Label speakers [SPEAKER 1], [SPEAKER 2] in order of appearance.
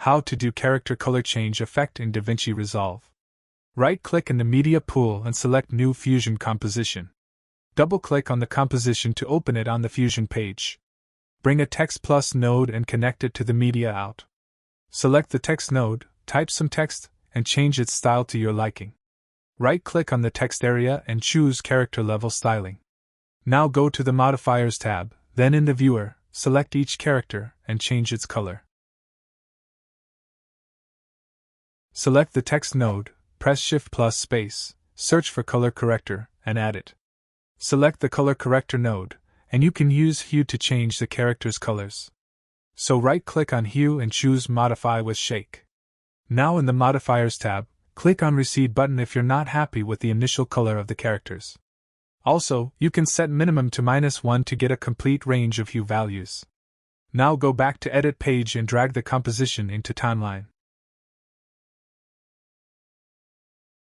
[SPEAKER 1] How to do character color change effect in DaVinci Resolve. Right-click in the media pool and select New Fusion Composition. Double-click on the composition to open it on the Fusion page. Bring a Text Plus node and connect it to the media out. Select the text node, type some text, and change its style to your liking. Right-click on the text area and choose Character Level Styling. Now go to the Modifiers tab, then in the viewer, select each character and change its color. Select the text node, press Shift plus space, search for color corrector, and add it. Select the color corrector node, and you can use hue to change the character's colors. So right-click on Hue and choose Modify with Shake. Now in the Modifiers tab, click on Recede button if you're not happy with the initial color of the characters. Also, you can set minimum to -1 to get a complete range of hue values. Now go back to Edit page and drag the composition into Timeline.